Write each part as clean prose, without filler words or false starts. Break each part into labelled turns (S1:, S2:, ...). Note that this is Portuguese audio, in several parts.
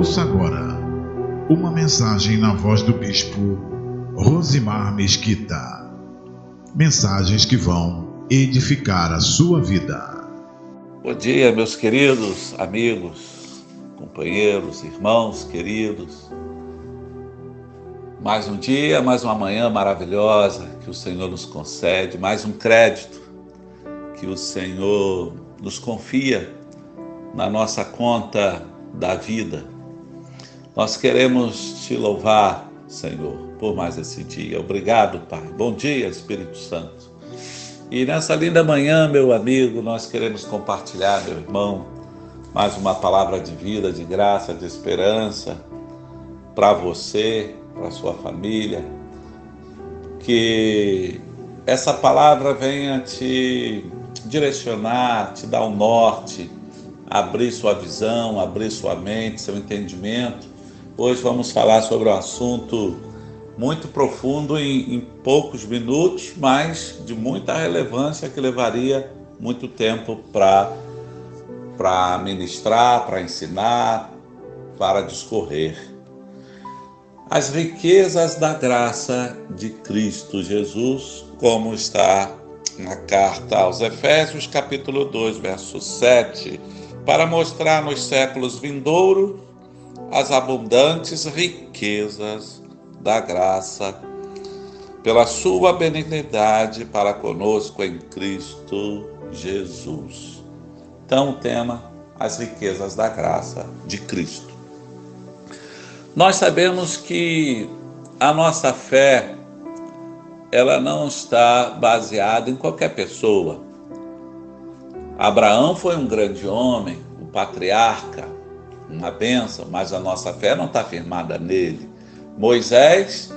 S1: Ouça agora uma mensagem na voz do Bispo Rosimar Mesquita. Mensagens que vão edificar a sua vida.
S2: Bom dia, meus queridos amigos, companheiros, irmãos queridos. Mais um dia, mais uma manhã maravilhosa que o Senhor nos concede, mais um crédito que o Senhor nos confia na nossa conta da vida. Nós queremos te louvar, Senhor, por mais esse dia. Obrigado, Pai. Bom dia, Espírito Santo. E nessa linda manhã, meu amigo, nós queremos compartilhar, meu irmão, mais uma palavra de vida, de graça, de esperança para você, para sua família. Que essa palavra venha te direcionar, te dar um norte, abrir sua visão, abrir sua mente, seu entendimento. Hoje vamos falar sobre um assunto muito profundo em poucos minutos, mas de muita relevância que levaria muito tempo para ministrar, para ensinar, para discorrer. As riquezas da graça de Cristo Jesus, como está na carta aos Efésios, capítulo 2, verso 7, para mostrar nos séculos vindouros as abundantes riquezas da graça, pela sua benignidade para conosco em Cristo Jesus. Então, o tema, as riquezas da graça de Cristo. Nós sabemos que a nossa fé, ela não está baseada em qualquer pessoa. Abraão foi um grande homem, um patriarca, uma bênção, mas a nossa fé não está firmada nele. Moisés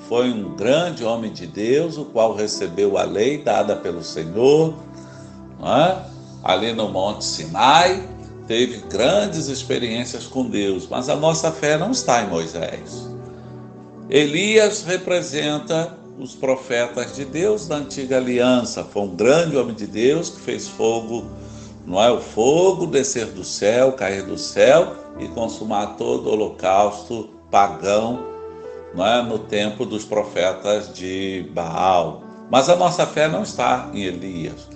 S2: foi um grande homem de Deus, o qual recebeu a lei dada pelo Senhor, ali no Monte Sinai, teve grandes experiências com Deus, mas a nossa fé não está em Moisés. Elias representa os profetas de Deus da antiga aliança, foi um grande homem de Deus que fez fogo, o fogo descer do céu, cair do céu e consumar todo o holocausto pagão, no tempo dos profetas de Baal. Mas a nossa fé não está em Elias.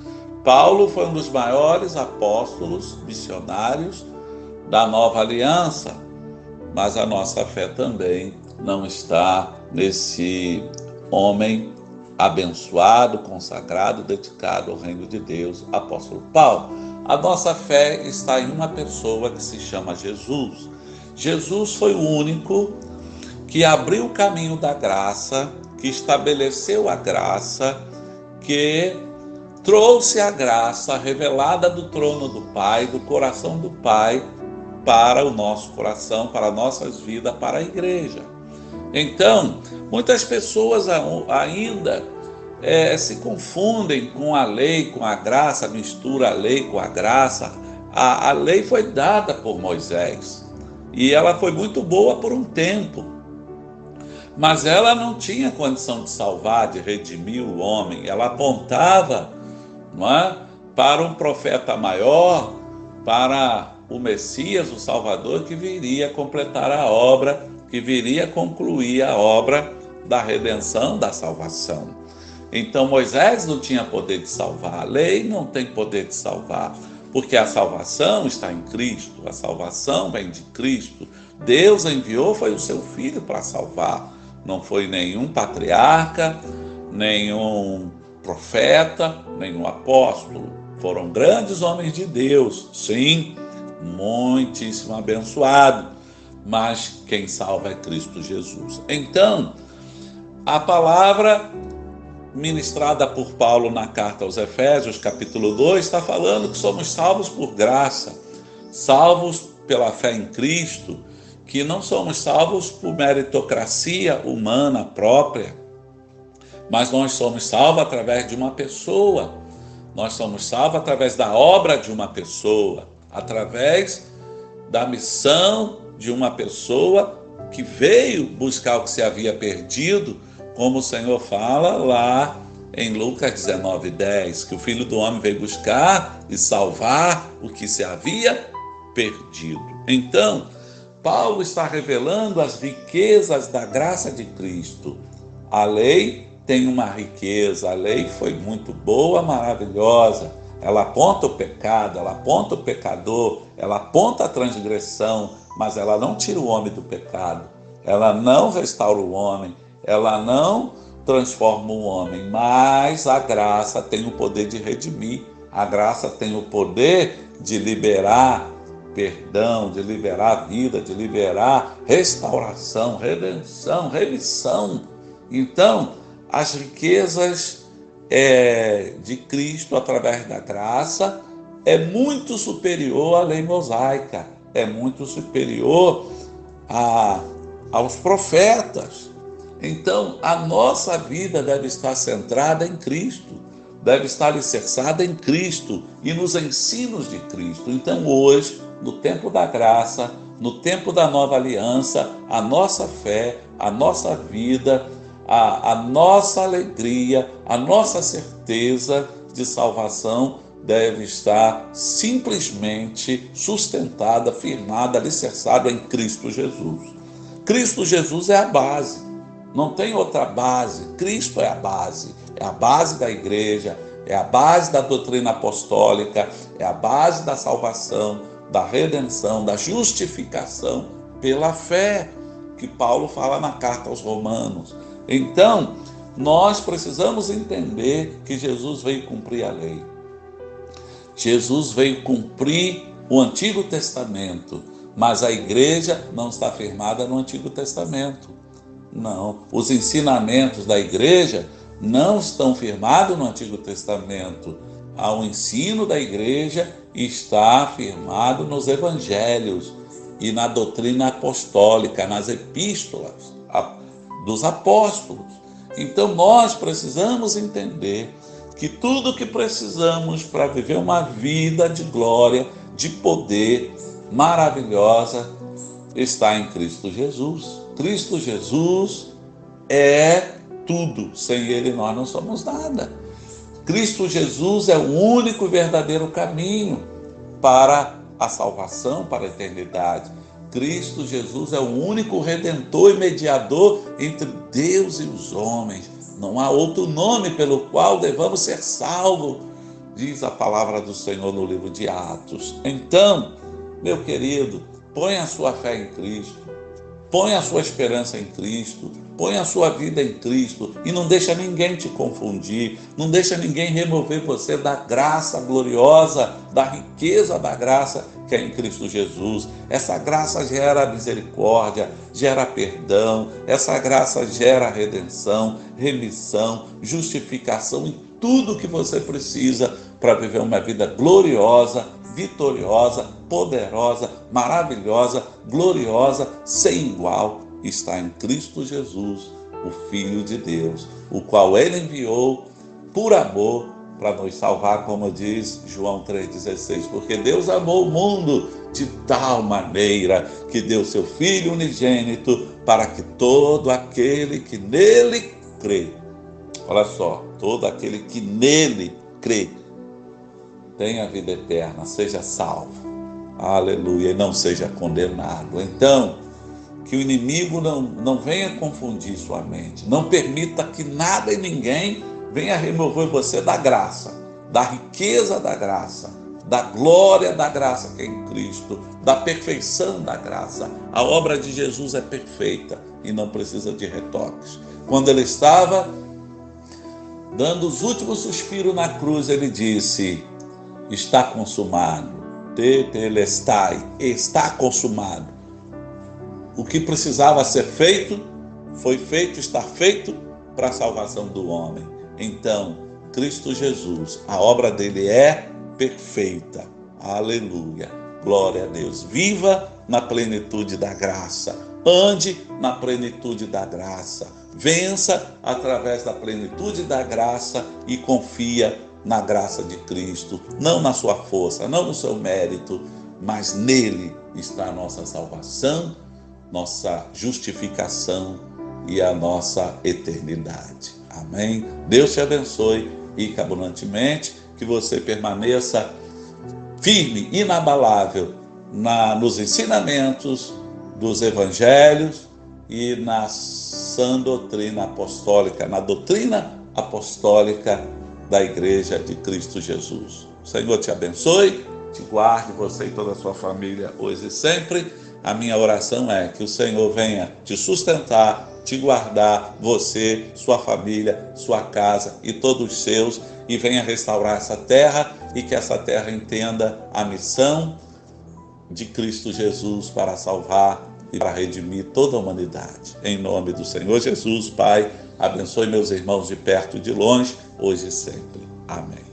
S2: Paulo foi um dos maiores apóstolos missionários da nova aliança, mas a nossa fé também não está nesse homem abençoado, consagrado, dedicado ao reino de Deus, apóstolo Paulo. A nossa fé está em uma pessoa que se chama Jesus. Jesus foi o único que abriu o caminho da graça, que estabeleceu a graça, que trouxe a graça revelada do trono do Pai, do coração do Pai, para o nosso coração, para nossas vidas, para a igreja. Então, muitas pessoas ainda se confundem com a lei, com a graça, mistura a lei com a graça. A lei foi dada por Moisés e ela foi muito boa por um tempo, mas ela não tinha condição de salvar, de redimir o homem. Ela apontava, para um profeta maior, para o Messias, o Salvador, que viria completar a obra, que viria concluir a obra da redenção, da salvação. Então Moisés não tinha poder de salvar, a lei não tem poder de salvar, porque a salvação está em Cristo, a salvação vem de Cristo. Deus enviou, foi o seu Filho para salvar, não foi nenhum patriarca, nenhum profeta, nenhum apóstolo. Foram grandes homens de Deus, sim, muitíssimo abençoado, mas quem salva é Cristo Jesus. Então, a palavra ministrada por Paulo na carta aos Efésios, capítulo 2, está falando que somos salvos por graça, salvos pela fé em Cristo, que não somos salvos por meritocracia humana própria, mas nós somos salvos através de uma pessoa, nós somos salvos através da obra de uma pessoa, através da missão de uma pessoa que veio buscar o que se havia perdido, como o Senhor fala lá em Lucas 19:10, que o Filho do Homem veio buscar e salvar o que se havia perdido. Então, Paulo está revelando as riquezas da graça de Cristo. A lei tem uma riqueza, a lei foi muito boa, maravilhosa. Ela aponta o pecado, ela aponta o pecador, ela aponta a transgressão, mas ela não tira o homem do pecado, ela não restaura o homem, ela não transforma o homem, mas a graça tem o poder de redimir, a graça tem o poder de liberar perdão, de liberar vida, de liberar restauração, redenção, remissão. Então, as riquezas de Cristo através da graça é muito superior à lei mosaica, é muito superior aos profetas. Então, a nossa vida deve estar centrada em Cristo, deve estar alicerçada em Cristo e nos ensinos de Cristo. Então, hoje, no tempo da graça, no tempo da nova aliança, a nossa fé, a nossa vida, a nossa alegria, a nossa certeza de salvação deve estar simplesmente sustentada, firmada, alicerçada em Cristo Jesus. Cristo Jesus é a base, não tem outra base. Cristo é a base da igreja, é a base da doutrina apostólica, é a base da salvação, da redenção, da justificação pela fé, que Paulo fala na carta aos Romanos. Então, nós precisamos entender que Jesus veio cumprir a lei. Jesus veio cumprir o Antigo Testamento, mas a igreja não está firmada no Antigo Testamento. Não, os ensinamentos da igreja não estão firmados no Antigo Testamento. O ensino da igreja está firmado nos evangelhos e na doutrina apostólica, nas epístolas dos apóstolos. Então nós precisamos entender que tudo que precisamos para viver uma vida de glória, de poder maravilhosa, está em Cristo Jesus. Cristo Jesus é tudo. Sem Ele nós não somos nada. Cristo Jesus é o único e verdadeiro caminho para a salvação, para a eternidade. Cristo Jesus é o único redentor e mediador entre Deus e os homens. Não há outro nome pelo qual devamos ser salvos, diz a palavra do Senhor no livro de Atos. Então, meu querido, ponha a sua fé em Cristo, ponha a sua esperança em Cristo, ponha a sua vida em Cristo e não deixa ninguém te confundir, não deixa ninguém remover você da graça gloriosa, da riqueza da graça que é em Cristo Jesus. Essa graça gera misericórdia, gera perdão, essa graça gera redenção, remissão, justificação e tudo que você precisa para viver uma vida gloriosa, vitoriosa, poderosa, maravilhosa, gloriosa, sem igual, está em Cristo Jesus, o Filho de Deus, o qual Ele enviou por amor para nos salvar, como diz João 3,16, porque Deus amou o mundo de tal maneira que deu seu Filho unigênito para que todo aquele que nele crê, olha só, todo aquele que nele crê, tenha a vida eterna, seja salvo, aleluia, e não seja condenado. Então, que o inimigo não venha confundir sua mente, não permita que nada e ninguém venha remover você da graça, da riqueza da graça, da glória da graça que é em Cristo, da perfeição da graça. A obra de Jesus é perfeita e não precisa de retoques. Quando ele estava dando os últimos suspiros na cruz, ele disse: está consumado, tetelestai, está consumado. O que precisava ser feito, foi feito, está feito para a salvação do homem. Então, Cristo Jesus, a obra dele é perfeita. Aleluia. Glória a Deus. Viva na plenitude da graça. Ande na plenitude da graça. Vença através da plenitude da graça e confia na graça de Cristo. Não na sua força, não no seu mérito, mas nele está a nossa salvação, nossa justificação e a nossa eternidade. Amém? Deus te abençoe rica abundantemente, que você permaneça firme, inabalável nos ensinamentos dos evangelhos e na sã doutrina apostólica, na doutrina apostólica da Igreja de Cristo Jesus. O Senhor te abençoe, te guarde, você e toda a sua família, hoje e sempre. A minha oração é que o Senhor venha te sustentar, te guardar, você, sua família, sua casa e todos os seus, e venha restaurar essa terra, e que essa terra entenda a missão de Cristo Jesus para salvar e para redimir toda a humanidade. Em nome do Senhor Jesus, Pai, abençoe meus irmãos de perto e de longe, hoje e sempre. Amém.